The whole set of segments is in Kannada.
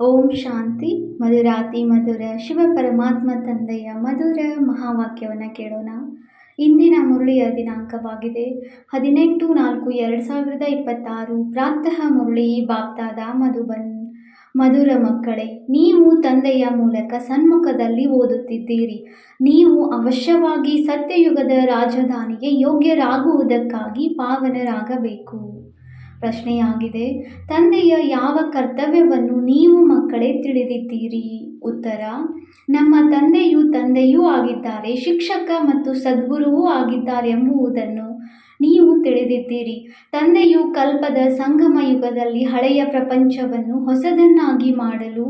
ಓಂ ಶಾಂತಿ. ಮಧುರಾತಿ ಮಧುರ ಶಿವ ಪರಮಾತ್ಮ ತಂದೆಯ ಮಧುರ ಮಹಾವಾಕ್ಯವನ್ನು ಕೇಳೋಣ. ಇಂದಿನ ಮುರಳಿಯ ದಿನಾಂಕವಾಗಿದೆ 18/4/2026. ಪ್ರಾತಃ ಮುರಳಿ ಬಾಪ್ತಾದ ಮಧುಬನ್. ಮಧುರ ಮಕ್ಕಳೇ, ನೀವು ತಂದೆಯ ಮೂಲಕ ಸನ್ಮುಖದಲ್ಲಿ ಓದುತ್ತಿದ್ದೀರಿ. ನೀವು ಅವಶ್ಯವಾಗಿ ಸತ್ಯಯುಗದ ರಾಜಧಾನಿಗೆ ಯೋಗ್ಯರಾಗುವುದಕ್ಕಾಗಿ ಪಾವನರಾಗಬೇಕು. ಪ್ರಶ್ನೆಯಾಗಿದೆ, ತಂದೆಯ ಯಾವ ಕರ್ತವ್ಯವನ್ನು ನೀವು ಮಕ್ಕಳೇ ತಿಳಿದಿದ್ದೀರಿ? ಉತ್ತರ: ನಮ್ಮ ತಂದೆಯೂ ಆಗಿದ್ದಾರೆ, ಶಿಕ್ಷಕ ಮತ್ತು ಸದ್ಗುರುವೂ ಆಗಿದ್ದಾರೆ ಎಂಬುದನ್ನು ನೀವು ತಿಳಿದಿದ್ದೀರಿ. ತಂದೆಯು ಕಲ್ಪದ ಸಂಗಮ ಯುಗದಲ್ಲಿ ಹಳೆಯ ಪ್ರಪಂಚವನ್ನು ಹೊಸದನ್ನಾಗಿ ಮಾಡಲು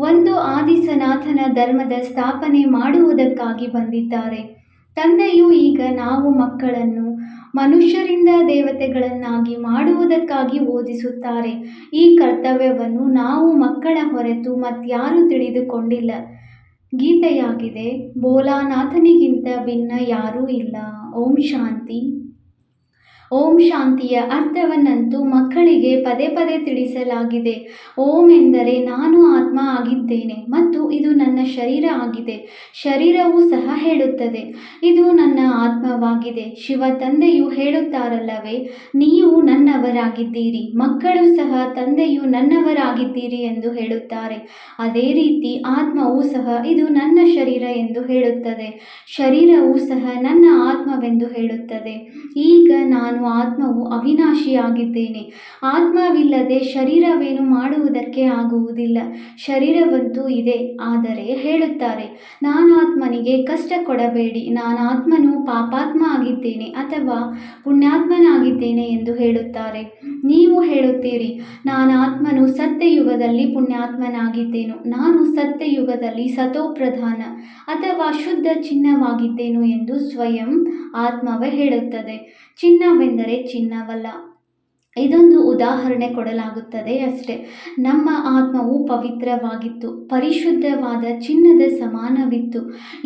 ಒಂದು ಆದಿ ಸನಾತನ ಧರ್ಮದ ಸ್ಥಾಪನೆ ಮಾಡುವುದಕ್ಕಾಗಿ ಬಂದಿದ್ದಾರೆ. ತಂದೆಯು ಈಗ ನಾವು ಮಕ್ಕಳನ್ನು ಮನುಷ್ಯರಿಂದ ದೇವತೆಗಳನ್ನಾಗಿ ಮಾಡುವುದಕ್ಕಾಗಿ ಓದಿಸುತ್ತಾರೆ. ಈ ಕರ್ತವ್ಯವನ್ನು ನಾವು ಮಕ್ಕಳ ಹೊರತು ಮತ್ಯಾರೂ ತಿಳಿದುಕೊಂಡಿಲ್ಲ. ಗೀತೆಯಾಗಿದೆ, ಭೋಲಾನಾಥನಿಗಿಂತ ಭಿನ್ನ ಯಾರೂ ಇಲ್ಲ. ಓಂ ಶಾಂತಿ. ಓಂ ಶಾಂತಿಯ ಅರ್ಥವನ್ನಂತೂ ಮಕ್ಕಳಿಗೆ ಪದೇ ಪದೇ ತಿಳಿಸಲಾಗಿದೆ. ಓಂ ಎಂದರೆ ನಾನು ಆತ್ಮ ಆಗಿದ್ದೇನೆ ಮತ್ತು ಇದು ನನ್ನ ಶರೀರ ಆಗಿದೆ. ಶರೀರವೂ ಸಹ ಹೇಳುತ್ತದೆ, ಇದು ನನ್ನ ಆತ್ಮವಾಗಿದೆ. ಶಿವ ತಂದೆಯು ಹೇಳುತ್ತಾರಲ್ಲವೇ, ನೀವು ನನ್ನವರಾಗಿದ್ದೀರಿ. ಮಕ್ಕಳು ಸಹ ತಂದೆಯು ನನ್ನವರಾಗಿದ್ದೀರಿ ಎಂದು ಹೇಳುತ್ತಾರೆ. ಅದೇ ರೀತಿ ಆತ್ಮವೂ ಸಹ ಇದು ನನ್ನ ಶರೀರ ಎಂದು ಹೇಳುತ್ತದೆ. ಶರೀರವೂ ಸಹ ನನ್ನ ಆತ್ಮವೆಂದು ಹೇಳುತ್ತದೆ. ಈಗ ನಾನು ಆತ್ಮವು ಅವಿನಾಶಿಯಾಗಿದ್ದೇನೆ. ಆತ್ಮವಿಲ್ಲದೆ ಶರೀರವೇನು ಮಾಡುವುದಕ್ಕೆ ಆಗುವುದಿಲ್ಲ. ಶರೀರವಂತೂ ಇದೆ, ಆದರೆ ಹೇಳುತ್ತಾರೆ, ನಾನಾತ್ಮನಿಗೆ ಕಷ್ಟ ಕೊಡಬೇಡಿ, ನಾನಾತ್ಮನು ಪಾಪಾತ್ಮ ಆಗಿದ್ದೇನೆ ಅಥವಾ ಪುಣ್ಯಾತ್ಮನಾಗಿದ್ದೇನೆ ಎಂದು ಹೇಳುತ್ತಾರೆ. ನೀವು ಹೇಳುತ್ತೀರಿ, ನಾನಾತ್ಮನು ಸತ್ಯಯುಗದಲ್ಲಿ ಪುಣ್ಯಾತ್ಮನಾಗಿದ್ದೇನು, ನಾನು ಸತ್ಯಯುಗದಲ್ಲಿ ಸತೋಪ್ರಧಾನ ಅಥವಾ ಶುದ್ಧ ಚಿನ್ನವಾಗಿದ್ದೇನು ಎಂದು ಸ್ವಯಂ ಆತ್ಮವೇ ಹೇಳುತ್ತದೆ. ಚಿನ್ನವೆಂದರೆ ಚಿನ್ನವಲ್ಲ. ಇದೊಂದು ಉದಾಹರಣೆ ಕೊಡಲಾಗುತ್ತದೆ ಅಷ್ಟೇ. ನಮ್ಮ ಆತ್ಮವು ಪವಿತ್ರವಾಗಿತ್ತು, ಪರಿಶುದ್ಧವಾದ ಚಿನ್ನದ ಸಮಾನವಿತ್ತು.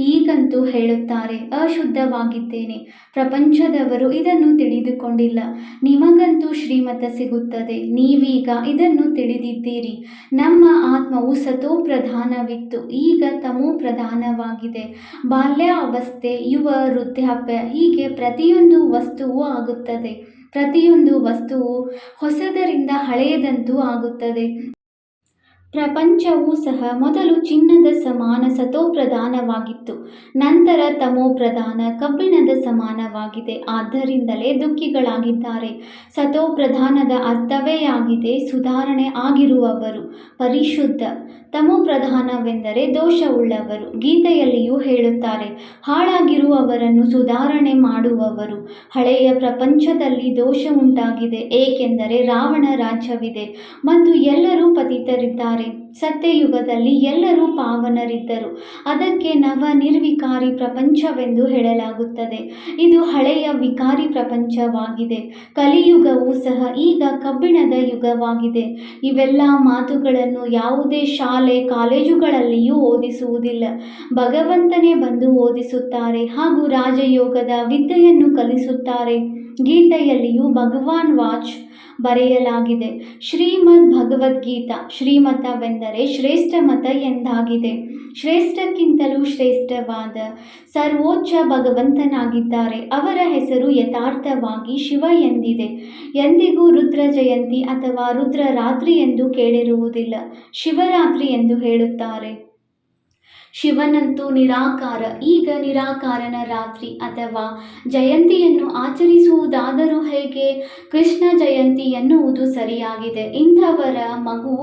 ಈಗಂತೂ ಹೇಳುತ್ತಾರೆ, ಅಶುದ್ಧವಾಗಿದ್ದೇನೆ. ಪ್ರಪಂಚದವರು ಇದನ್ನು ತಿಳಿದುಕೊಂಡಿಲ್ಲ. ನಿಮಗಂತೂ ಶ್ರೀಮತ ಸಿಗುತ್ತದೆ. ನೀವೀಗ ಇದನ್ನು ತಿಳಿದಿದ್ದೀರಿ. ನಮ್ಮ ಆತ್ಮವು ಸತೋಪ್ರಧಾನವಿತ್ತು, ಈಗ ತಮೋ ಪ್ರಧಾನವಾಗಿದೆ. ಬಾಲ್ಯಾವಸ್ಥೆ, ಯುವ, ವೃದ್ಧಾಪ್ಯ, ಹೀಗೆ ಪ್ರತಿಯೊಂದು ವಸ್ತುವು ಆಗುತ್ತದೆ. ಪ್ರತಿಯೊಂದು ವಸ್ತುವು ಹೊಸದರಿಂದ ಹಳೆಯದಂತೂ ಆಗುತ್ತದೆ. ಪ್ರಪಂಚವೂ ಸಹ ಮೊದಲು ಚಿನ್ನದ ಸಮಾನ ಸತೋಪ್ರಧಾನವಾಗಿತ್ತು, ನಂತರ ತಮೋಪ್ರಧಾನ ಕಬ್ಬಿಣದ ಸಮಾನವಾಗಿದೆ. ಆದ್ದರಿಂದಲೇ ದುಃಖಿಗಳಾಗಿದ್ದಾರೆ. ಸತೋಪ್ರಧಾನದ ಅರ್ಥವೇ ಆಗಿದೆ ಸುಧಾರಣೆ ಆಗಿರುವವರು, ಪರಿಶುದ್ಧ. ತಮೋಪ್ರಧಾನವೆಂದರೆ ದೋಷವುಳ್ಳವರು. ಗೀತೆಯಲ್ಲಿಯೂ ಹೇಳುತ್ತಾರೆ, ಹಾಳಾಗಿರುವವರನ್ನು ಸುಧಾರಣೆ ಮಾಡುವವರು. ಹಳೆಯ ಪ್ರಪಂಚದಲ್ಲಿ ದೋಷ ಉಂಟಾಗಿದೆ, ಏಕೆಂದರೆ ರಾವಣ ರಾಜ್ಯವಿದೆ ಮತ್ತು ಎಲ್ಲರೂ ಪತಿತರಿದ್ದಾರೆ. ಸತ್ಯಯುಗದಲ್ಲಿ ಎಲ್ಲರೂ ಪಾವನರಿದ್ದರು. ಅದಕ್ಕೆ ನವ ನಿರ್ವಿಕಾರಿ ಪ್ರಪಂಚವೆಂದು ಹೇಳಲಾಗುತ್ತದೆ. ಇದು ಹಳೆಯ ವಿಕಾರಿ ಪ್ರಪಂಚವಾಗಿದೆ. ಕಲಿಯುಗವೂ ಸಹ ಈಗ ಕಬ್ಬಿಣದ ಯುಗವಾಗಿದೆ. ಇವೆಲ್ಲ ಮಾತುಗಳನ್ನು ಯಾವುದೇ ಶಾಲೆ ಕಾಲೇಜುಗಳಲ್ಲಿಯೂ ಓದಿಸುವುದಿಲ್ಲ. ಭಗವಂತನೇ ಬಂದು ಓದಿಸುತ್ತಾರೆ ಹಾಗೂ ರಾಜಯೋಗದ ವಿದ್ಯೆಯನ್ನು ಕಲಿಸುತ್ತಾರೆ. ಗೀತೆಯಲ್ಲಿಯೂ ಭಗವಾನ್ ವಾಚ್ ಬರೆಯಲಾಗಿದೆ, ಶ್ರೀಮದ್ ಭಗವದ್ಗೀತಾ. ಶ್ರೀಮತವೆಂದರೆ ಶ್ರೇಷ್ಠ ಮತ ಎಂದಾಗಿದೆ. ಶ್ರೇಷ್ಠಕ್ಕಿಂತಲೂ ಶ್ರೇಷ್ಠವಾದ ಸರ್ವೋಚ್ಚ ಭಗವಂತನಾಗಿದ್ದಾರೆ. ಅವರ ಹೆಸರು ಯಥಾರ್ಥವಾಗಿ ಶಿವ ಎಂದಿದೆ. ಎಂದಿಗೂ ರುದ್ರ ಜಯಂತಿ ಅಥವಾ ರುದ್ರ ರಾತ್ರಿ ಎಂದು ಕೇಳಿರುವುದಿಲ್ಲ. ಶಿವರಾತ್ರಿ ಎಂದು ಹೇಳುತ್ತಾರೆ. ಶಿವನಂತೂ ನಿರಾಕಾರ. ಈಗ ನಿರಾಕಾರನ ರಾತ್ರಿ ಅಥವಾ ಜಯಂತಿಯನ್ನು ಆಚರಿಸುವುದಾದರೂ ಹೇಗೆ? ಕೃಷ್ಣ ಜಯಂತಿ ಎನ್ನುವುದು ಸರಿಯಾಗಿದೆ. ಇಂಥವರ ಮಗು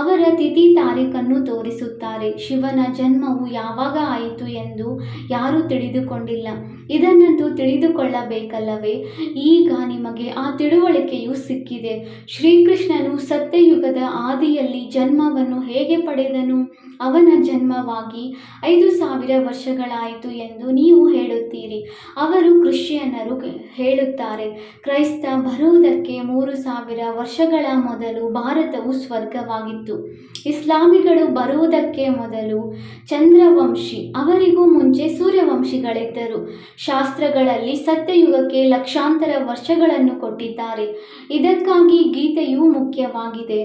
ಅವರ ತಿಥಿ ತಾರೀಖನ್ನು ತೋರಿಸುತ್ತಾರೆ. ಶಿವನ ಜನ್ಮವು ಯಾವಾಗ ಆಯಿತು ಎಂದು ಯಾರೂ ತಿಳಿದುಕೊಂಡಿಲ್ಲ. ಇದನ್ನಂತೂ ತಿಳಿದುಕೊಳ್ಳಬೇಕಲ್ಲವೇ? ಈಗ ನಿಮಗೆ ಆ ತಿಳುವಳಿಕೆಯು ಸಿಕ್ಕಿದೆ. ಶ್ರೀಕೃಷ್ಣನು ಸತ್ಯಯುಗದ ಆದಿಯಲ್ಲಿ ಜನ್ಮವನ್ನು ಹೇಗೆ ಪಡೆದನು? ಅವನ ಜನ್ಮವಾಗಿ 5000 ವರ್ಷಗಳಾಯಿತು ಎಂದು ನೀವು ಹೇಳುತ್ತೀರಿ. ಅವರು ಕ್ರಿಶ್ಚಿಯನ್ನರು ಹೇಳುತ್ತಾರೆ, ಕ್ರೈಸ್ತ ಬರುವುದಕ್ಕೆ 3000 ವರ್ಷಗಳ ಮೊದಲು ಭಾರತವು ಸ್ವರ್ಗವಾಗಿತ್ತು. ಇಸ್ಲಾಮಿಗಳು ಬರುವುದಕ್ಕೆ ಮೊದಲು ಚಂದ್ರವಂಶಿ, ಅವರಿಗೂ ಮುಂಚೆ ಸೂರ್ಯವಂಶಿಗಳಿದ್ದರು. ಶಾಸ್ತ್ರಗಳಲ್ಲಿ ಸತ್ಯಯುಗಕ್ಕೆ ಲಕ್ಷಾಂತರ ವರ್ಷಗಳನ್ನು ಕೊಟ್ಟಿದ್ದಾರೆ. ಇದಕ್ಕಾಗಿ ಗೀತೆಯೂ ಮುಖ್ಯವಾಗಿದೆ.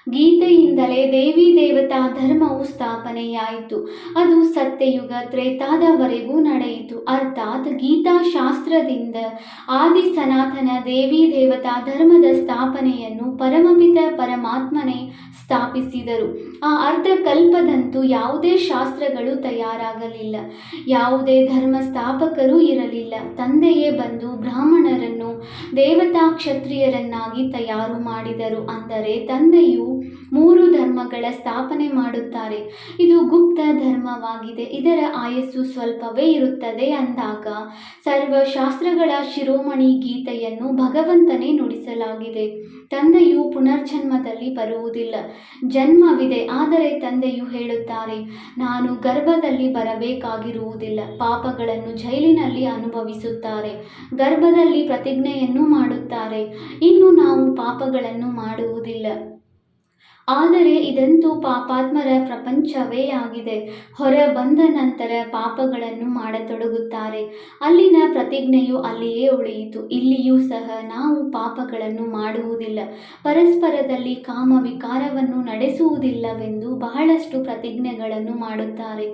ಗೀತೆಯಿಂದಲೇ ದೇವಿ ದೇವತಾ ಧರ್ಮವು ಸ್ಥಾಪನೆಯಾಯಿತು. ಅದು ಸತ್ಯಯುಗ ತ್ರೇತಾದವರೆಗೂ ನಡೆಯಿತು. ಅರ್ಥಾತ್ ಗೀತಾಶಾಸ್ತ್ರದಿಂದ ಆದಿ ಸನಾತನ ದೇವಿ ದೇವತಾ ಧರ್ಮದ ಸ್ಥಾಪನೆಯನ್ನು ಪರಮಪಿತ ಪರಮಾತ್ಮನೇ ಸ್ಥಾಪಿಸಿದರು. ಆ ಅರ್ಧಕಲ್ಪದಂತೂ ಯಾವುದೇ ಶಾಸ್ತ್ರಗಳು ತಯಾರಾಗಲಿಲ್ಲ, ಯಾವುದೇ ಧರ್ಮ ಸ್ಥಾಪಕರೂ ಇರಲಿಲ್ಲ. ತಂದೆಯೇ ಬಂದು ಬ್ರಾಹ್ಮಣರನ್ನು ದೇವತಾ ಕ್ಷತ್ರಿಯರನ್ನಾಗಿ ತಯಾರು ಮಾಡಿದರು. ಅಂದರೆ ತಂದೆಯು 3 ಧರ್ಮಗಳ ಸ್ಥಾಪನೆ ಮಾಡುತ್ತಾರೆ. ಇದು ಗುಪ್ತ ಧರ್ಮವಾಗಿದೆ, ಇದರ ಆಯಸ್ಸು ಸ್ವಲ್ಪವೇ ಇರುತ್ತದೆ ಅಂದಾಗ ಸರ್ವಶಾಸ್ತ್ರಗಳ ಶಿರೋಮಣಿ ಗೀತೆಯನ್ನು ಭಗವಂತನೇ ನುಡಿಸಲಾಗಿದೆ. ತಂದೆಯು ಪುನರ್ಜನ್ಮದಲ್ಲಿ ಬರುವುದಿಲ್ಲ, ಜನ್ಮವಿದೆ. ಆದರೆ ತಂದೆಯು ಹೇಳುತ್ತಾರೆ, ನಾನು ಗರ್ಭದಲ್ಲಿ ಬರಬೇಕಾಗಿರುವುದಿಲ್ಲ. ಪಾಪಗಳನ್ನು ಜೈಲಿನಲ್ಲಿ ಅನುಭವಿಸುತ್ತಾರೆ, ಗರ್ಭದಲ್ಲಿ ಪ್ರತಿಜ್ಞೆಯನ್ನು ಮಾಡುತ್ತಾರೆ. ಇನ್ನು ನಾವು ಪಾಪಗಳನ್ನು ಮಾಡುವುದಿಲ್ಲ. ಆದರೆ ಇದಂತೂ ಪಾಪಾತ್ಮರ ಪ್ರಪಂಚವೇ ಆಗಿದೆ. ಹೊರ ಬಂದ ನಂತರ ಪಾಪಗಳನ್ನು ಮಾಡತೊಡಗುತ್ತಾರೆ. ಅಲ್ಲಿನ ಪ್ರತಿಜ್ಞೆಯು ಅಲ್ಲಿಯೇ ಉಳಿಯಿತು. ಇಲ್ಲಿಯೂ ಸಹ ನಾವು ಪಾಪಗಳನ್ನು ಮಾಡುವುದಿಲ್ಲ, ಪರಸ್ಪರದಲ್ಲಿ ಕಾಮ ವಿಕಾರವನ್ನು ನಡೆಸುವುದಿಲ್ಲವೆಂದು ಬಹಳಷ್ಟು ಪ್ರತಿಜ್ಞೆಗಳನ್ನು ಮಾಡುತ್ತಾರೆ.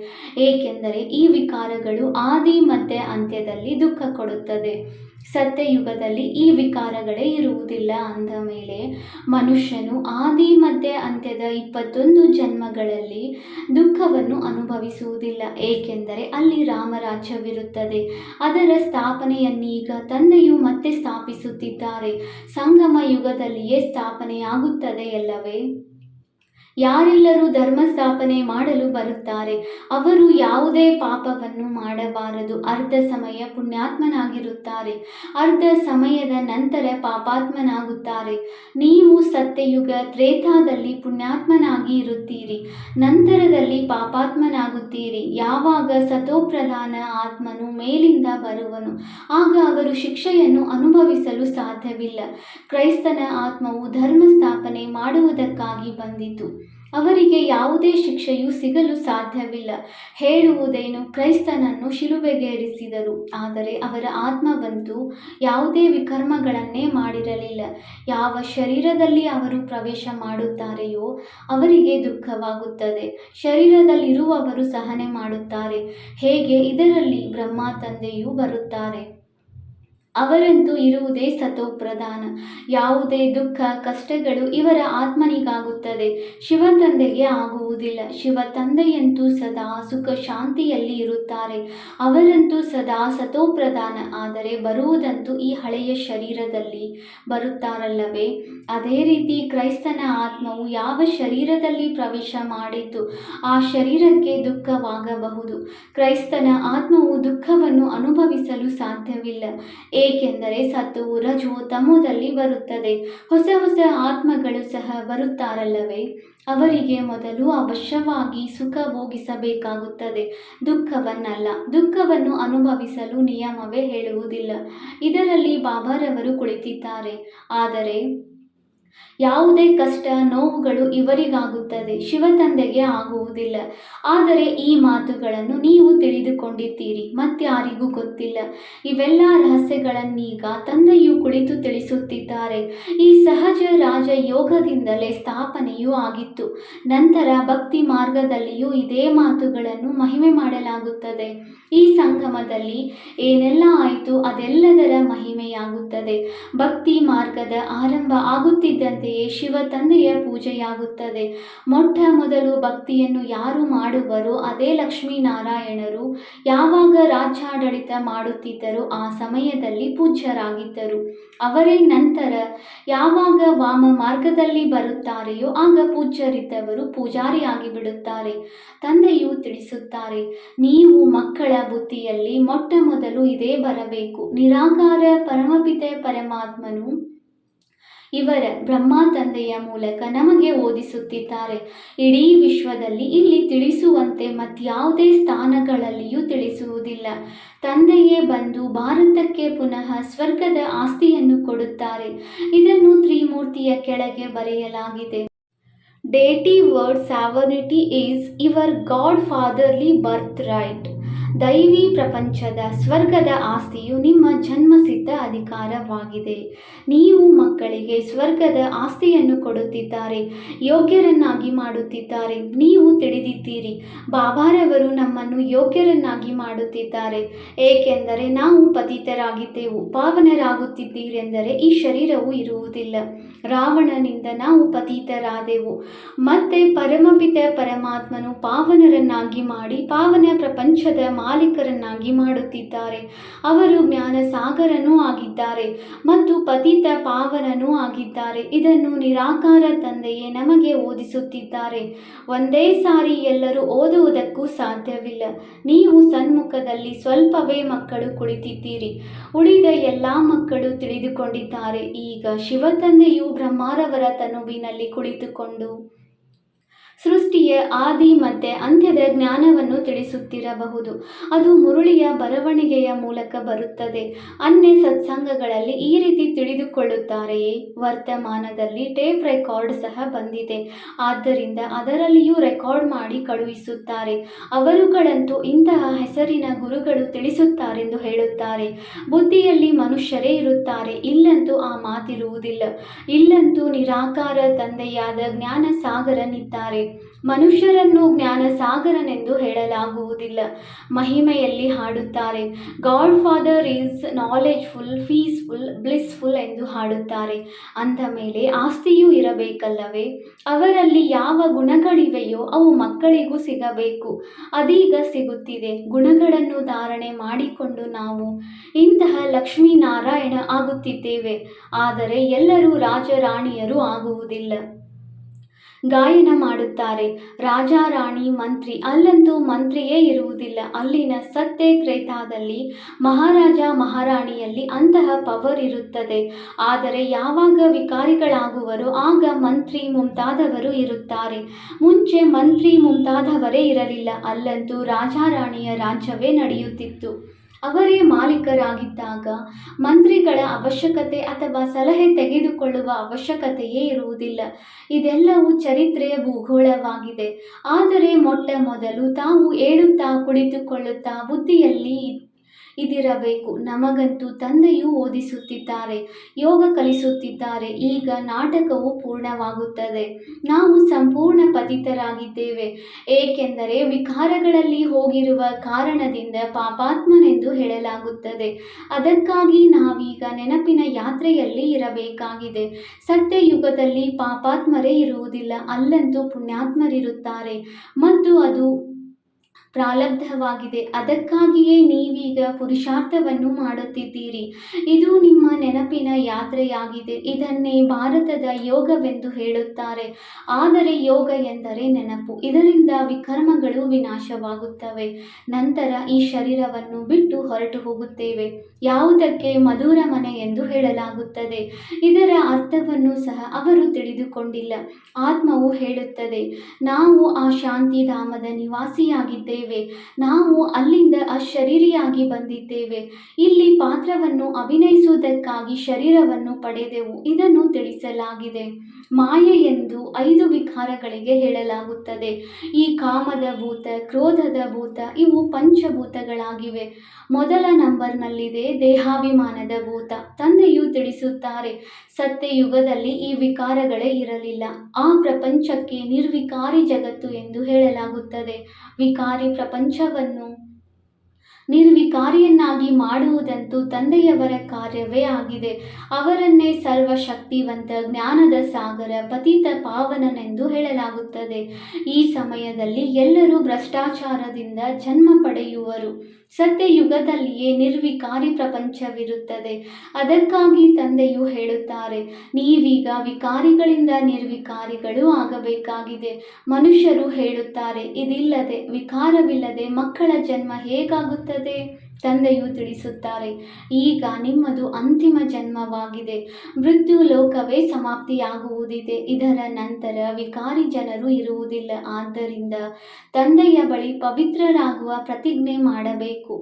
ಏಕೆಂದರೆ ಈ ವಿಕಾರಗಳು ಆದಿ ಮಧ್ಯ ಅಂತ್ಯದಲ್ಲಿ ದುಃಖ ಕೊಡುತ್ತದೆ. ಸತ್ಯಯುಗದಲ್ಲಿ ಈ ವಿಕಾರಗಳೇ ಇರುವುದಿಲ್ಲ. ಅಂದ ಮೇಲೆ ಮನುಷ್ಯನು ಆದಿ ಮಧ್ಯ ಅಂತ್ಯದ 21 ಜನ್ಮಗಳಲ್ಲಿ ದುಃಖವನ್ನು ಅನುಭವಿಸುವುದಿಲ್ಲ. ಏಕೆಂದರೆ ಅಲ್ಲಿ ರಾಮರಾಜ್ಯವಿರುತ್ತದೆ. ಅದರ ಸ್ಥಾಪನೆಯನ್ನೀಗ ತಂದೆಯು ಮತ್ತೆ ಸ್ಥಾಪಿಸುತ್ತಿದ್ದಾರೆ. ಸಂಗಮ ಯುಗದಲ್ಲಿಯೇ ಸ್ಥಾಪನೆಯಾಗುತ್ತದೆಯಲ್ಲವೇ? ಯಾರೆಲ್ಲರೂ ಧರ್ಮ ಸ್ಥಾಪನೆ ಮಾಡಲು ಬರುತ್ತಾರೆ ಅವರು ಯಾವುದೇ ಪಾಪವನ್ನು ಮಾಡಬಾರದು. ಅರ್ಧ ಸಮಯ ಪುಣ್ಯಾತ್ಮನಾಗಿರುತ್ತಾರೆ, ಅರ್ಧ ಸಮಯದ ನಂತರ ಪಾಪಾತ್ಮನಾಗುತ್ತಾರೆ. ನೀವು ಸತ್ಯಯುಗ ತ್ರೇತಾದಲ್ಲಿ ಪುಣ್ಯಾತ್ಮನಾಗಿ ಇರುತ್ತೀರಿ, ನಂತರದಲ್ಲಿ ಪಾಪಾತ್ಮನಾಗುತ್ತೀರಿ. ಯಾವಾಗ ಸತೋಪ್ರಧಾನ ಆತ್ಮನು ಮೇಲಿಂದ ಬರುವನು ಆಗ ಅವರು ಶಿಕ್ಷೆಯನ್ನು ಅನುಭವಿಸಲು ಸಾಧ್ಯವಿಲ್ಲ. ಕ್ರೈಸ್ತನ ಆತ್ಮವು ಧರ್ಮ ಸ್ಥಾಪನೆ ಮಾಡುವುದಕ್ಕಾಗಿ ಬಂದಿತು. ಅವರಿಗೆ ಯಾವುದೇ ಶಿಕ್ಷೆಯೂ ಸಿಗಲು ಸಾಧ್ಯವಿಲ್ಲ. ಹೇಳುವುದೇನು, ಕ್ರೈಸ್ತನನ್ನು ಶಿಲುಬೆಗೇರಿಸಿದರು, ಆದರೆ ಅವರ ಆತ್ಮವಂತೂ ಯಾವುದೇ ವಿಕರ್ಮಗಳನ್ನೇ ಮಾಡಿರಲಿಲ್ಲ. ಯಾವ ಶರೀರದಲ್ಲಿ ಅವರು ಪ್ರವೇಶ ಮಾಡುತ್ತಾರೆಯೋ ಅವರಿಗೆ ದುಃಖವಾಗುತ್ತದೆ. ಶರೀರದಲ್ಲಿರುವವರು ಸಹನೆ ಮಾಡುತ್ತಾರೆ. ಹೇಗೆ ಇದರಲ್ಲಿ ಬ್ರಹ್ಮ ತಂದೆಯೂ ಬರುತ್ತಾರೆ. ಅವರಂತೂ ಇರುವುದೇ ಸತೋಪ್ರಧಾನ. ಯಾವುದೇ ದುಃಖ ಕಷ್ಟಗಳು ಇವರ ಆತ್ಮನಿಗಾಗುತ್ತದೆ, ಶಿವತಂದೆಗೆ ಆಗುವುದಿಲ್ಲ. ಶಿವತಂದೆಯಂತೂ ಸದಾ ಸುಖ ಶಾಂತಿಯಲ್ಲಿ ಇರುತ್ತಾರೆ. ಅವರಂತೂ ಸದಾ ಸತೋಪ್ರಧಾನ. ಆದರೆ ಬರುವುದಂತೂ ಈ ಹಳೆಯ ಶರೀರದಲ್ಲಿ ಬರುತ್ತಾರಲ್ಲವೇ? ಅದೇ ರೀತಿ ಕ್ರೈಸ್ತನ ಆತ್ಮವು ಯಾವ ಶರೀರದಲ್ಲಿ ಪ್ರವೇಶ ಮಾಡಿತು ಆ ಶರೀರಕ್ಕೆ ದುಃಖವಾಗಬಹುದು. ಕ್ರೈಸ್ತನ ಆತ್ಮವು ದುಃಖವನ್ನು ಅನುಭವಿಸಲು ಸಾಧ್ಯವಿಲ್ಲ. ಏಕೆಂದರೆ ಸತ್ವವು ರಜೋ ತಮೋದಲ್ಲಿ ಬರುತ್ತದೆ. ಹೊಸ ಹೊಸ ಆತ್ಮಗಳು ಸಹ ಬರುತ್ತಾರಲ್ಲವೇ? ಅವರಿಗೆ ಮೊದಲು ಅವಶ್ಯವಾಗಿ ಸುಖ ಭೋಗಿಸಬೇಕಾಗುತ್ತದೆ, ದುಃಖವನ್ನಲ್ಲ. ದುಃಖವನ್ನು ಅನುಭವಿಸಲು ನಿಯಮವೇ ಹೇಳುವುದಿಲ್ಲ. ಇದರಲ್ಲಿ ಬಾಬಾರವರು ಕುಳಿತಿದ್ದಾರೆ. ಆದರೆ ಯಾವುದೇ ಕಷ್ಟ ನೋವುಗಳು ಇವರಿಗಾಗುತ್ತದೆ, ಶಿವತಂದೆಗೆ ಆಗುವುದಿಲ್ಲ. ಆದರೆ ಈ ಮಾತುಗಳನ್ನು ನೀವು ತಿಳಿದುಕೊಂಡಿದ್ದೀರಿ, ಮತ್ಯಾರಿಗೂ ಗೊತ್ತಿಲ್ಲ. ಇವೆಲ್ಲ ರಹಸ್ಯಗಳನ್ನೀಗ ತಂದೆಯು ಕುಳಿತು ತಿಳಿಸುತ್ತಿದ್ದಾರೆ. ಈ ಸಹಜ ರಾಜಯೋಗದಿಂದಲೇ ಸ್ಥಾಪನೆಯೂ ಆಗಿತ್ತು. ನಂತರ ಭಕ್ತಿ ಮಾರ್ಗದಲ್ಲಿಯೂ ಇದೇ ಮಾತುಗಳನ್ನು ಮಹಿಮೆ ಮಾಡಲಾಗುತ್ತದೆ. ಈ ಸಂಗಮದಲ್ಲಿ ಏನೆಲ್ಲ ಆಯಿತು ಅದೆಲ್ಲದರ ಮಹಿಮೆಯಾಗುತ್ತದೆ. ಭಕ್ತಿ ಮಾರ್ಗದ ಆರಂಭ ಆಗುತ್ತಿದ್ದಂತೆಯೇ ಶಿವ ತಂದೆಯ ಪೂಜೆಯಾಗುತ್ತದೆ. ಮೊಟ್ಟ ಮೊದಲು ಭಕ್ತಿಯನ್ನು ಯಾರು ಮಾಡುವರೋ ಅದೇ ಲಕ್ಷ್ಮೀನಾರಾಯಣರು. ಯಾವಾಗ ರಾಜ್ಯಾಡಳಿತ ಮಾಡುತ್ತಿದ್ದರೋ ಆ ಸಮಯದಲ್ಲಿ ಪೂಜ್ಯರಾಗಿದ್ದರು. ಅವರೇ ನಂತರ ಯಾವಾಗ ವಾಮ ಮಾರ್ಗದಲ್ಲಿ ಬರುತ್ತಾರೆಯೋ ಆಗ ಪೂಜ್ಯರಿದ್ದವರು ಪೂಜಾರಿಯಾಗಿ ಬಿಡುತ್ತಾರೆ. ತಂದೆಯು ತಿಳಿಸುತ್ತಾರೆ, ನೀವು ಮಕ್ಕಳ ಬುದ್ಧಿಯಲ್ಲಿ ಮೊಟ್ಟ ಮೊದಲು ಇದೇ ಬರಬೇಕು. ನಿರಾಕಾರ ಪರಮಪಿತ ಪರಮಾತ್ಮನು ಇವರ ಬ್ರಹ್ಮ ತಂದೆಯ ಮೂಲಕ ನಮಗೆ ಓದಿಸುತ್ತಿದ್ದಾರೆ. ಇಡೀ ವಿಶ್ವದಲ್ಲಿ ಇಲ್ಲಿ ತಿಳಿಸುವಂತೆ ಮತ್ಯಾವುದೇ ಸ್ಥಾನಗಳಲ್ಲಿಯೂ ತಿಳಿಸುವುದಿಲ್ಲ. ತಂದೆಯೇ ಬಂದು ಭಾರತಕ್ಕೆ ಪುನಃ ಸ್ವರ್ಗದ ಆಸ್ತಿಯನ್ನು ಕೊಡುತ್ತಾರೆ. ಇದನ್ನು ತ್ರಿಮೂರ್ತಿಯ ಕೆಳಗೆ ಬರೆಯಲಾಗಿದೆ. Deity word sovereignty is your God fatherly birthright. ದೈವಿ ಪ್ರಪಂಚದ ಸ್ವರ್ಗದ ಆಸ್ತಿಯು ನಿಮ್ಮ ಜನ್ಮಸಿದ್ಧ ಅಧಿಕಾರವಾಗಿದೆ. ನೀವು ಮಕ್ಕಳಿಗೆ ಸ್ವರ್ಗದ ಆಸ್ತಿಯನ್ನು ಕೊಡುತ್ತಿದ್ದಾರೆ, ಯೋಗ್ಯರನ್ನಾಗಿ ಮಾಡುತ್ತಿದ್ದಾರೆ. ನೀವು ತಿಳಿದಿದ್ದೀರಿ, ಬಾಬಾರವರು ನಮ್ಮನ್ನು ಯೋಗ್ಯರನ್ನಾಗಿ ಮಾಡುತ್ತಿದ್ದಾರೆ, ಏಕೆಂದರೆ ನಾವು ಪತಿತರಾಗಿದ್ದೆವು. ಪಾವನರಾಗುತ್ತಿದ್ದೀರೆಂದರೆ ಈ ಶರೀರವು ಇರುವುದಿಲ್ಲ. ರಾವಣನಿಂದ ನಾವು ಪತಿತರಾದೆವು. ಮತ್ತೆ ಪರಮಪಿತ ಪರಮಾತ್ಮನು ಪಾವನರನ್ನಾಗಿ ಮಾಡಿ ಪಾವನ ಪ್ರಪಂಚದ ಮಾಲೀಕರನ್ನಾಗಿ ಮಾಡುತ್ತಿದ್ದಾರೆ. ಅವರು ಜ್ಞಾನ ಸಾಗರನೂ ಆಗಿದ್ದಾರೆ ಮತ್ತು ಪತಿತ ಪಾವನನೂ ಆಗಿದ್ದಾರೆ. ಇದನ್ನು ನಿರಾಕಾರ ತಂದೆಯೇ ನಮಗೆ ಓದಿಸುತ್ತಿದ್ದಾರೆ. ಒಂದೇ ಸಾರಿ ಎಲ್ಲರೂ ಓದುವುದಕ್ಕೂ ಸಾಧ್ಯವಿಲ್ಲ. ನೀವು ಸನ್ಮುಖದಲ್ಲಿ ಸ್ವಲ್ಪವೇ ಮಕ್ಕಳು ಕುಳಿತಿದ್ದೀರಿ, ಉಳಿದ ಎಲ್ಲ ಮಕ್ಕಳು ತಿಳಿದುಕೊಂಡಿದ್ದಾರೆ. ಈಗ ಶಿವತಂದೆಯು ಬ್ರಹ್ಮಾರವರ ತನುವಿನಲ್ಲಿ ಕುಳಿತುಕೊಂಡು ಸೃಷ್ಟಿಯ ಆದಿ ಮತ್ತೆ ಅಂತ್ಯದ ಜ್ಞಾನವನ್ನು ತಿಳಿಸುತ್ತಿರಬಹುದು. ಅದು ಮುರುಳಿಯ ಬರವಣಿಗೆಯ ಮೂಲಕ ಬರುತ್ತದೆ. ಅನ್ಯ ಸತ್ಸಂಗಗಳಲ್ಲಿ ಈ ರೀತಿ ತಿಳಿದುಕೊಳ್ಳುತ್ತಾರೆಯೇ? ವರ್ತಮಾನದಲ್ಲಿ ಟೇಪ್ ರೆಕಾರ್ಡ್ ಸಹ ಬಂದಿದೆ, ಆದ್ದರಿಂದ ಅದರಲ್ಲಿಯೂ ರೆಕಾರ್ಡ್ ಮಾಡಿ ಕಳುಹಿಸುತ್ತಾರೆ. ಅವರುಗಳಂತೂ ಇಂತಹ ಹೆಸರಿನ ಗುರುಗಳು ತಿಳಿಸುತ್ತಾರೆಂದು ಹೇಳುತ್ತಾರೆ. ಬುದ್ಧಿಯಲ್ಲಿ ಮನುಷ್ಯರೇ ಇರುತ್ತಾರೆ, ಇಲ್ಲಂತೂ ಆ ಮಾತಿರುವುದಿಲ್ಲ. ಇಲ್ಲಂತೂ ನಿರಾಕಾರ ತಂದೆಯಾದ ಜ್ಞಾನ ಸಾಗರನಿದ್ದಾರೆ. ಮನುಷ್ಯರನ್ನು ಜ್ಞಾನ ಸಾಗರನೆಂದು ಹೇಳಲಾಗುವುದಿಲ್ಲ. ಮಹಿಮೆಯಲ್ಲಿ ಹಾಡುತ್ತಾರೆ, God father is knowledgeful, peaceful, blissful ಎಂದು ಹಾಡುತ್ತಾರೆ. ಅಂದ ಮೇಲೆ ಆಸ್ತಿಯೂ ಇರಬೇಕಲ್ಲವೇ? ಅವರಲ್ಲಿ ಯಾವ ಗುಣಗಳಿವೆಯೋ ಅವು ಮಕ್ಕಳಿಗೂ ಸಿಗಬೇಕು. ಅದೀಗ ಸಿಗುತ್ತಿದೆ. ಗುಣಗಳನ್ನು ಧಾರಣೆ ಮಾಡಿಕೊಂಡು ನಾವು ಇಂತಹ ಲಕ್ಷ್ಮೀನಾರಾಯಣ ಆಗುತ್ತಿದ್ದೇವೆ. ಆದರೆ ಎಲ್ಲರೂ ರಾಜರಾಣಿಯರು ಆಗುವುದಿಲ್ಲ. ಗಾಯನ ಮಾಡುತ್ತಾರೆ, ರಾಜ ರಾಣಿ ಮಂತ್ರಿ. ಅಲ್ಲಂತೂ ಮಂತ್ರಿಯೇ ಇರುವುದಿಲ್ಲ. ಅಲ್ಲಿನ ಸತ್ಯ ತ್ರೇತಾದಲ್ಲಿ ಮಹಾರಾಜ ಮಹಾರಾಣಿಯಲ್ಲಿ ಅಂತಹ ಪವರ್ ಇರುತ್ತದೆ. ಆದರೆ ಯಾವಾಗ ವಿಕಾರಿಗಳಾಗುವರೋ ಆಗ ಮಂತ್ರಿ ಮುಂತಾದವರು ಇರುತ್ತಾರೆ. ಮುಂಚೆ ಮಂತ್ರಿ ಮುಂತಾದವರೇ ಇರಲಿಲ್ಲ. ಅಲ್ಲಂತೂ ರಾಜ ರಾಣಿಯ ರಾಜ್ಯವೇ ನಡೆಯುತ್ತಿತ್ತು. ಅವರೇ ಮಾಲೀಕರಾಗಿದ್ದಾಗ ಮಂತ್ರಿಗಳ ಅವಶ್ಯಕತೆ ಅಥವಾ ಸಲಹೆ ತೆಗೆದುಕೊಳ್ಳುವ ಅವಶ್ಯಕತೆಯೇ ಇರುವುದಿಲ್ಲ. ಇದೆಲ್ಲವೂ ಚರಿತ್ರೆಯ ಭೂಗೋಳವಾಗಿದೆ. ಆದರೆ ಮೊಟ್ಟ ಮೊದಲು ತಾವು ಏಳುತ್ತಾ ಕುಳಿತುಕೊಳ್ಳುತ್ತಾ ಬುದ್ಧಿಯಲ್ಲಿ ಇದಿರಬೇಕು. ನಮಗಂತೂ ತಂದೆಯು ಓದಿಸುತ್ತಿದ್ದಾರೆ, ಯೋಗ ಕಲಿಸುತ್ತಿದ್ದಾರೆ. ಈಗ ನಾಟಕವು ಪೂರ್ಣವಾಗುತ್ತದೆ. ನಾವು ಸಂಪೂರ್ಣ ಪತಿತರಾಗಿದ್ದೇವೆ, ಏಕೆಂದರೆ ವಿಕಾರಗಳಲ್ಲಿ ಹೋಗಿರುವ ಕಾರಣದಿಂದ ಪಾಪಾತ್ಮನೆಂದು ಹೇಳಲಾಗುತ್ತದೆ. ಅದಕ್ಕಾಗಿ ನಾವೀಗ ನೆನಪಿನ ಯಾತ್ರೆಯಲ್ಲಿ ಇರಬೇಕಾಗಿದೆ. ಸತ್ಯಯುಗದಲ್ಲಿ ಪಾಪಾತ್ಮರೇ ಇರುವುದಿಲ್ಲ, ಅಲ್ಲಂತೂ ಪುಣ್ಯಾತ್ಮರಿರುತ್ತಾರೆ ಮತ್ತು ಅದು ಪ್ರಾರಬ್ಧವಾಗಿದೆ. ಅದಕ್ಕಾಗಿಯೇ ನೀವೀಗ ಪುರುಷಾರ್ಥವನ್ನು ಮಾಡುತ್ತಿದ್ದೀರಿ. ಇದು ನಿಮ್ಮ ನೆನಪಿನ ಯಾತ್ರೆಯಾಗಿದೆ. ಇದನ್ನೇ ಭಾರತದ ಯೋಗವೆಂದು ಹೇಳುತ್ತಾರೆ. ಆದರೆ ಯೋಗ ಎಂದರೆ ನೆನಪು. ಇದರಿಂದ ವಿಕರ್ಮಗಳು ವಿನಾಶವಾಗುತ್ತವೆ. ನಂತರ ಈ ಶರೀರವನ್ನು ಬಿಟ್ಟು ಹೊರಟು ಹೋಗುತ್ತೇವೆ. ಯಾವುದಕ್ಕೆ ಮಧುರ ಮನೆ ಎಂದು ಹೇಳಲಾಗುತ್ತದೆ. ಇದರ ಅರ್ಥವನ್ನು ಸಹ ಅವರು ತಿಳಿದುಕೊಂಡಿಲ್ಲ. ಆತ್ಮವು ಹೇಳುತ್ತದೆ, ನಾವು ಆ ಶಾಂತಿಧಾಮದ ನಿವಾಸಿಯಾಗಿದ್ದೇವೆ. ನಾವು ಅಲ್ಲಿಂದ ಅಶರೀರಿಯಾಗಿ ಬಂದಿದ್ದೇವೆ. ಇಲ್ಲಿ ಪಾತ್ರವನ್ನು ಅಭಿನಯಿಸುವುದಕ್ಕಾಗಿ ಶರೀರವನ್ನು ಪಡೆದೆವು. ಇದನ್ನು ತಿಳಿಸಲಾಗಿದೆ. ಮಾಯೆ ಎಂದು 5 ವಿಕಾರಗಳಿಗೆ ಹೇಳಲಾಗುತ್ತದೆ. ಈ ಕಾಮದ ಭೂತ, ಕ್ರೋಧದ ಭೂತ, ಇವು ಪಂಚಭೂತಗಳಾಗಿವೆ. ಮೊದಲ ನಂಬರ್ನಲ್ಲಿದೆ ದೇಹಾಭಿಮಾನದ ಭೂತ. ತಂದೆಯು ತಿಳಿಸುತ್ತಾರೆ, ಸತ್ಯಯುಗದಲ್ಲಿ ಈ ವಿಕಾರಗಳೇ ಇರಲಿಲ್ಲ. ಆ ಪ್ರಪಂಚಕ್ಕೆ ನಿರ್ವಿಕಾರಿ ಜಗತ್ತು ಎಂದು ಹೇಳಲಾಗುತ್ತದೆ. ವಿಕಾರಿ ಪ್ರಪಂಚವನ್ನು ನಿರ್ವಿಕಾರಿಯನ್ನಾಗಿ ಮಾಡುವುದಂತೂ ತಂದೆಯವರ ಕಾರ್ಯವೇ ಆಗಿದೆ. ಅವರನ್ನೇ ಸರ್ವಶಕ್ತಿವಂತ, ಜ್ಞಾನದ ಸಾಗರ, ಪತಿತ ಪಾವನನೆಂದು ಹೇಳಲಾಗುತ್ತದೆ. ಈ ಸಮಯದಲ್ಲಿ ಎಲ್ಲರೂ ಭ್ರಷ್ಟಾಚಾರದಿಂದ ಜನ್ಮ ಪಡೆಯುವರು. ಸತ್ಯಯುಗದಲ್ಲಿಯೇ ನಿರ್ವಿಕಾರಿ ಪ್ರಪಂಚವಿರುತ್ತದೆ. ಅದಕ್ಕಾಗಿ ತಂದೆಯು ಹೇಳುತ್ತಾರೆ, ನೀವೀಗ ವಿಕಾರಿಗಳಿಂದ ನಿರ್ವಿಕಾರಿಗಳು ಆಗಬೇಕಾಗಿದೆ. ಮನುಷ್ಯರು ಹೇಳುತ್ತಾರೆ, ಇದಿಲ್ಲದೆ, ವಿಕಾರವಿಲ್ಲದೆ ಮಕ್ಕಳ ಜನ್ಮ ಹೇಗಾಗುತ್ತದೆ? ತಂದೆಯು ತಿಳಿಸುತ್ತಾರೆ, ಈಗ ನಿಮ್ಮದು ಅಂತಿಮ ಜನ್ಮವಾಗಿದೆ. ಮೃತ್ಯು ಲೋಕವೇ ಸಮಾಪ್ತಿಯಾಗುವುದಿದೆ. ಇದರ ನಂತರ ವಿಕಾರಿ ಜನರು ಇರುವುದಿಲ್ಲ. ಆದ್ದರಿಂದ ತಂದೆಯ ಬಳಿ ಪವಿತ್ರರಾಗುವ ಪ್ರತಿಜ್ಞೆ ಮಾಡಬೇಕು.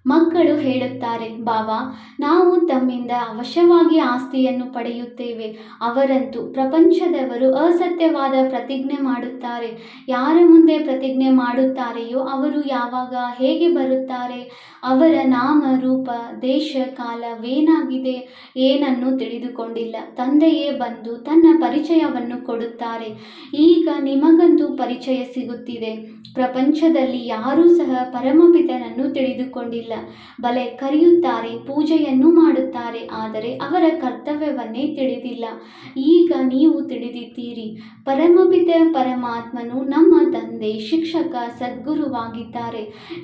ಮಕ್ಕಳು ಹೇಳುತ್ತಾರೆ, ಬಾಬಾ, ನಾವು ತಮ್ಮಿಂದ ಅವಶ್ಯವಾಗಿ ಆಸ್ತಿಯನ್ನು ಪಡೆಯುತ್ತೇವೆ. ಅವರಂತೂ ಪ್ರಪಂಚದವರು ಅಸತ್ಯವಾದ ಪ್ರತಿಜ್ಞೆ ಮಾಡುತ್ತಾರೆ. ಯಾರ ಮುಂದೆ ಪ್ರತಿಜ್ಞೆ ಮಾಡುತ್ತಾರೆಯೋ ಅವರು ಯಾವಾಗ ಹೇಗೆ ಬರುತ್ತಾರೆ, ಅವರ ನಾಮ ರೂಪ ದೇಶ ಕಾಲವೇನಾಗಿದೆ ಏನನ್ನು ತಿಳಿದುಕೊಂಡಿಲ್ಲ. ತಂದೆಯೇ ಬಂದು ತನ್ನ ಪರಿಚಯವನ್ನು ಕೊಡುತ್ತಾರೆ. ಈಗ ನಿಮಗಂತೂ ಪರಿಚಯ ಸಿಗುತ್ತಿದೆ. ಪ್ರಪಂಚದಲ್ಲಿ ಯಾರೂ ಸಹ ಪರಮಪಿತನನ್ನು ತಿಳಿದುಕೊಂಡಿಲ್ಲ. ಬಲೆ ಕರೆಯುತ್ತಾರೆ, ಪೂಜೆಯನ್ನು ಮಾಡುತ್ತಾರೆ, ಆದರೆ ಅವರ ಕರ್ತವ್ಯವನ್ನೇ ತಿಳಿದಿಲ್ಲ. ಈಗ ನೀವು ತಿಳಿದಿದ್ದೀರಿ. ಪರಮಪಿತ ಪರಮಾತ್ಮನು ನಮ್ಮ ತಂದೆ, ಶಿಕ್ಷಕ, ಸದ್ಗುರುವಾಗಿದ್ದಾರೆ.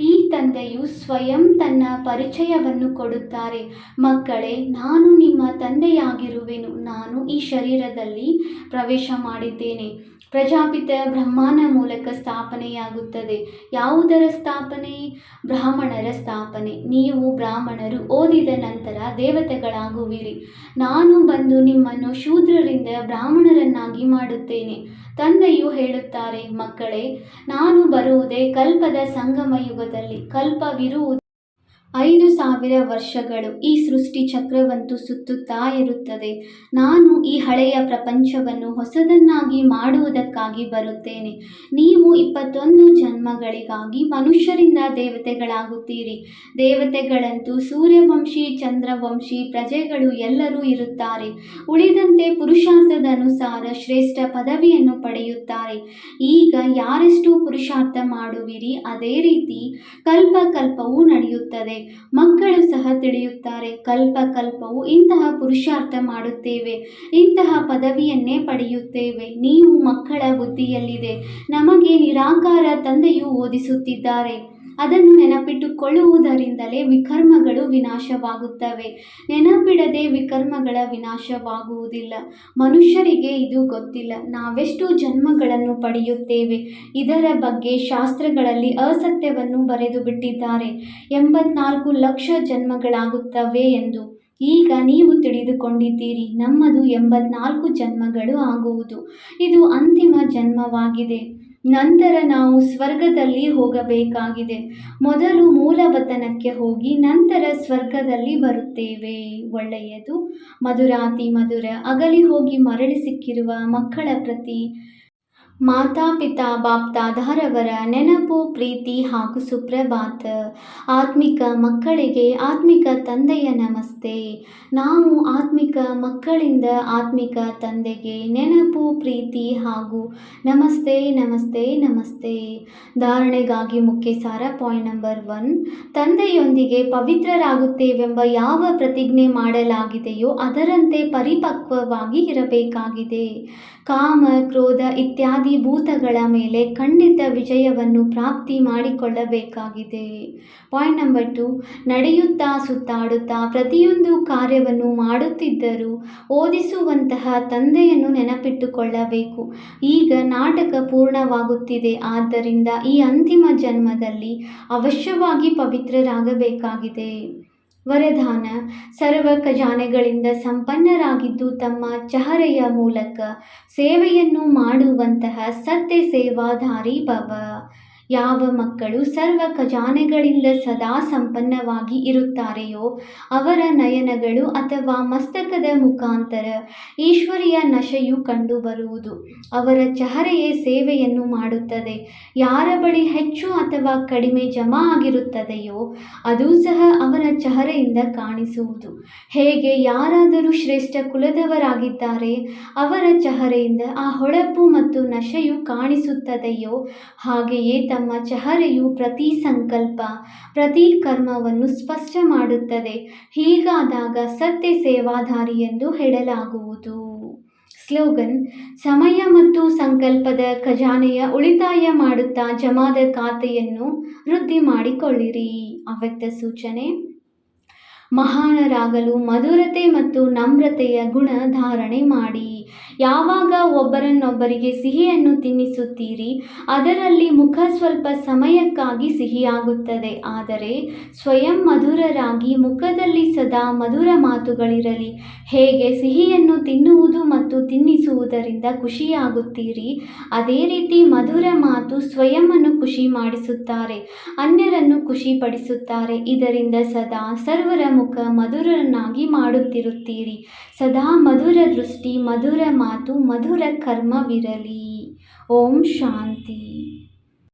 ಈ ತಂದೆಯು ಸ್ವಯಂ ತನ್ನ ಪರಿಚಯವನ್ನು ಕೊಡುತ್ತಾರೆ. ಮಕ್ಕಳೇ, ನಾನು ನಿಮ್ಮ ತಂದೆಯಾಗಿರುವೆನು. ನಾನು ಈ ಶರೀರದಲ್ಲಿ ಪ್ರವೇಶ ಮಾಡಿದ್ದೇನೆ. ಪ್ರಜಾಪಿತ ಬ್ರಹ್ಮನ ಮೂಲಕ ಸ್ಥಾಪನೆಯಾಗುತ್ತದೆ. ಯಾವುದರ ಸ್ಥಾಪನೆ? ಬ್ರಾಹ್ಮಣರ ಸ್ಥಾಪನೆ. ನೀವು ಬ್ರಾಹ್ಮಣರು ಓದಿದ ನಂತರ ದೇವತೆಗಳಾಗುವಿರಿ. ನಾನು ಬಂದು ನಿಮ್ಮನ್ನು ಶೂದ್ರರಿಂದ ಬ್ರಾಹ್ಮಣರನ್ನಾಗಿ ಮಾಡುತ್ತೇನೆ. ತಂದೆಯು ಹೇಳುತ್ತಾರೆ, ಮಕ್ಕಳೇ, ನಾನು ಬರುವುದೇ ಕಲ್ಪದ ಸಂಗಮ ಯುಗದಲ್ಲಿ. ಕಲ್ಪವಿರುವುದು 5000 ವರ್ಷಗಳು. ಈ ಸೃಷ್ಟಿ ಚಕ್ರವಂತೂ ಸುತ್ತುತ್ತಾ ಇರುತ್ತದೆ. ನಾನು ಈ ಹಳೆಯ ಪ್ರಪಂಚವನ್ನು ಹೊಸದನ್ನಾಗಿ ಮಾಡುವುದಕ್ಕಾಗಿ ಬರುತ್ತೇನೆ. ನೀವು 21 ಜನ್ಮಗಳಿಗಾಗಿ ಮನುಷ್ಯರಿಂದ ದೇವತೆಗಳಾಗುತ್ತೀರಿ. ದೇವತೆಗಳಂತೂ ಸೂರ್ಯವಂಶಿ, ಚಂದ್ರವಂಶಿ ಪ್ರಜೆಗಳು ಎಲ್ಲರೂ ಇರುತ್ತಾರೆ. ಉಳಿದಂತೆ ಪುರುಷಾರ್ಥದ ಅನುಸಾರ ಶ್ರೇಷ್ಠ ಪದವಿಯನ್ನು ಪಡೆಯುತ್ತಾರೆ. ಈಗ ಯಾರೆಷ್ಟು ಪುರುಷಾರ್ಥ ಮಾಡುವಿರಿ, ಅದೇ ರೀತಿ ಕಲ್ಪಕಲ್ಪವೂ ನಡೆಯುತ್ತದೆ. ಮಕ್ಕಳು ಸಹ ತಿಳಿಯುತ್ತಾರೆ, ಕಲ್ಪಕಲ್ಪವು ಇಂತಹ ಪುರುಷಾರ್ಥ ಮಾಡುತ್ತೇವೆ, ಇಂತಹ ಪದವಿಯನ್ನೇ ಪಡೆಯುತ್ತೇವೆ. ನೀವು ಮಕ್ಕಳ ಬುದ್ಧಿಯಲ್ಲಿದೆ. ನಮಗೆ ನಿರಾಕಾರ ತಂದೆಯು ಓದಿಸುತ್ತಿದ್ದಾರೆ. ಅದನ್ನು ನೆನಪಿಟ್ಟುಕೊಳ್ಳುವುದರಿಂದಲೇ ವಿಕರ್ಮಗಳು ವಿನಾಶವಾಗುತ್ತವೆ. ನೆನಪಿಡದೆ ವಿಕರ್ಮಗಳ ವಿನಾಶವಾಗುವುದಿಲ್ಲ. ಮನುಷ್ಯರಿಗೆ ಇದು ಗೊತ್ತಿಲ್ಲ. ನಾವೆಷ್ಟು ಜನ್ಮಗಳನ್ನು ಪಡೆಯುತ್ತೇವೆ, ಇದರ ಬಗ್ಗೆ ಶಾಸ್ತ್ರಗಳಲ್ಲಿ ಅಸತ್ಯವನ್ನು ಬರೆದು ಬಿಟ್ಟಿದ್ದಾರೆ. 84 ಲಕ್ಷ ಜನ್ಮಗಳಾಗುತ್ತವೆ ಎಂದು. ಈಗ ನೀವು ತಿಳಿದುಕೊಂಡಿದ್ದೀರಿ, ನಮ್ಮದು 84 ಜನ್ಮಗಳು ಆಗುವುದು. ಇದು ಅಂತಿಮ ಜನ್ಮವಾಗಿದೆ. ನಂತರ ನಾವು ಸ್ವರ್ಗದಲ್ಲಿ ಹೋಗಬೇಕಾಗಿದೆ. ಮೊದಲು ಮೂಲವತನಕ್ಕೆ ಹೋಗಿ ನಂತರ ಸ್ವರ್ಗದಲ್ಲಿ ಬರುತ್ತೇವೆ. ಒಳ್ಳೆಯದು. ಮಧುರಾತಿ ಮಧುರ ಅಗಲಿ ಹೋಗಿ ಮರಳಿ ಸಿಕ್ಕಿರುವ ಮಕ್ಕಳ ಪ್ರತಿ ಮಾತಾಪಿತಾ ಬಾಪ್ದಾದಾರವರ ನೆನಪು, ಪ್ರೀತಿ ಹಾಗೂ ಸುಪ್ರಭಾತ. ಆತ್ಮಿಕ ಮಕ್ಕಳಿಗೆ ಆತ್ಮಿಕ ತಂದೆಯ ನಮಸ್ತೆ. ನಾವು ಆತ್ಮಿಕ ಮಕ್ಕಳಿಂದ ಆತ್ಮಿಕ ತಂದೆಗೆ ನೆನಪು, ಪ್ರೀತಿ ಹಾಗೂ ನಮಸ್ತೆ ನಮಸ್ತೆ ನಮಸ್ತೆ. ಧಾರಣೆಗಾಗಿ ಮುಖ್ಯ ಸಾರ. Point number 1. ತಂದೆಯೊಂದಿಗೆ ಪವಿತ್ರರಾಗುತ್ತೇವೆಂಬ ಯಾವ ಪ್ರತಿಜ್ಞೆ ಮಾಡಲಾಗಿದೆಯೋ ಅದರಂತೆ ಪರಿಪಕ್ವವಾಗಿ ಇರಬೇಕಾಗಿದೆ. ಕಾಮ, ಕ್ರೋಧ ಇತ್ಯಾದಿ ಭೂತಗಳ ಮೇಲೆ ಖಂಡಿತ ವಿಜಯವನ್ನು ಪ್ರಾಪ್ತಿ ಮಾಡಿಕೊಳ್ಳಬೇಕಾಗಿದೆ. Point number 2. ನಡೆಯುತ್ತಾ ಸುತ್ತಾಡುತ್ತಾ ಪ್ರತಿಯೊಂದು ಕಾರ್ಯವನ್ನು ಮಾಡುತ್ತಿದ್ದರೂ ಓದಿಸುವಂತಹ ತಂದೆಯನ್ನು ನೆನಪಿಟ್ಟುಕೊಳ್ಳಬೇಕು. ಈಗ ನಾಟಕ ಪೂರ್ಣವಾಗುತ್ತಿದೆ. ಆದ್ದರಿಂದ ಈ ಅಂತಿಮ ಜನ್ಮದಲ್ಲಿ ಅವಶ್ಯವಾಗಿ ಪವಿತ್ರರಾಗಬೇಕಾಗಿದೆ. ವರದಾನ: ಸರ್ವ ಖಜಾನೆಗಳಿಂದ ಸಂಪನ್ನರಾಗಿದ್ದು ತಮ್ಮ ಚಹರೆಯ ಮೂಲಕ ಸೇವೆಯನ್ನು ಮಾಡುವಂತಹ ಸತ್ಯ ಸೇವಾಧಾರಿ ಭವ. ಯಾವ ಮಕ್ಕಳು ಸರ್ವ ಖಜಾನೆಗಳಿಂದ ಸದಾ ಸಂಪನ್ನವಾಗಿ ಇರುತ್ತಾರೆಯೋ ಅವರ ನಯನಗಳು ಅಥವಾ ಮಸ್ತಕದ ಮುಖಾಂತರ ಈಶ್ವರಿಯ ನಶೆಯು ಕಂಡುಬರುವುದು. ಅವರ ಚಹರೆಯೇ ಸೇವೆಯನ್ನು ಮಾಡುತ್ತದೆ. ಯಾರ ಬಳಿ ಹೆಚ್ಚು ಅಥವಾ ಕಡಿಮೆ ಜಮಾ ಆಗಿರುತ್ತದೆಯೋ ಅದು ಸಹ ಅವರ ಚಹರೆಯಿಂದ ಕಾಣಿಸುವುದು. ಹೇಗೆ ಯಾರಾದರೂ ಶ್ರೇಷ್ಠ ಕುಲದವರಾಗಿದ್ದಾರೆ, ಅವರ ಚಹರೆಯಿಂದ ಆ ಹೊಳಪು ಮತ್ತು ನಶೆಯು ಕಾಣಿಸುತ್ತದೆಯೋ ಹಾಗೆಯೇ ತಮ್ಮ ಚಹರೆಯು ಪ್ರತಿ ಸಂಕಲ್ಪ, ಪ್ರತಿ ಕರ್ಮವನ್ನು ಸ್ಪಷ್ಟ ಮಾಡುತ್ತದೆ. ಹೀಗಾದಾಗ ಸತ್ಯ ಸೇವಾಧಾರಿ ಎಂದು ಹೇಳಲಾಗುವುದು. ಸ್ಲೋಗನ್: ಸಮಯ ಮತ್ತು ಸಂಕಲ್ಪದ ಖಜಾನೆಯ ಉಳಿತಾಯ ಮಾಡುತ್ತಾ ಜಮಾದ ಖಾತೆಯನ್ನು ವೃದ್ಧಿ ಮಾಡಿಕೊಳ್ಳಿರಿ. ಅವ್ಯಕ್ತ ಸೂಚನೆ: ಮಹಾನರಾಗಲು ಮಧುರತೆ ಮತ್ತು ನಮ್ರತೆಯ ಗುಣ ಧಾರಣೆ ಮಾಡಿ. ಯಾವಾಗ ಒಬ್ಬರನ್ನೊಬ್ಬರಿಗೆ ಸಿಹಿಯನ್ನು ತಿನ್ನಿಸುತ್ತೀರಿ, ಅದರಲ್ಲಿ ಮುಖ ಸ್ವಲ್ಪ ಸಮಯಕ್ಕಾಗಿ ಸಿಹಿಯಾಗುತ್ತದೆ, ಆದರೆ ಸ್ವಯಂ ಮಧುರರಾಗಿ ಮುಖದಲ್ಲಿ ಸದಾ ಮಧುರ ಮಾತುಗಳಿರಲಿ. ಹೇಗೆ ಸಿಹಿಯನ್ನು ತಿನ್ನುವುದು ಮತ್ತು ತಿನ್ನಿಸುವುದರಿಂದ ಖುಷಿಯಾಗುತ್ತೀರಿ, ಅದೇ ರೀತಿ ಮಧುರ ಮಾತು ಸ್ವಯಂವನ್ನು ಖುಷಿ ಮಾಡಿಸುತ್ತಾರೆ, ಅನ್ಯರನ್ನು ಖುಷಿಪಡಿಸುತ್ತಾರೆ. ಇದರಿಂದ ಸದಾ ಸರ್ವರ ಮುಖ ಮಧುರನ್ನಾಗಿ ಮಾಡುತ್ತಿರುತ್ತೀರಿ. ಸದಾ ಮಧುರ ದೃಷ್ಟಿ, ಮಧುರ ಮಾತು, ಮಧುರ ಕರ್ಮವಿರಲಿ. ಓಂ ಶಾಂತಿ.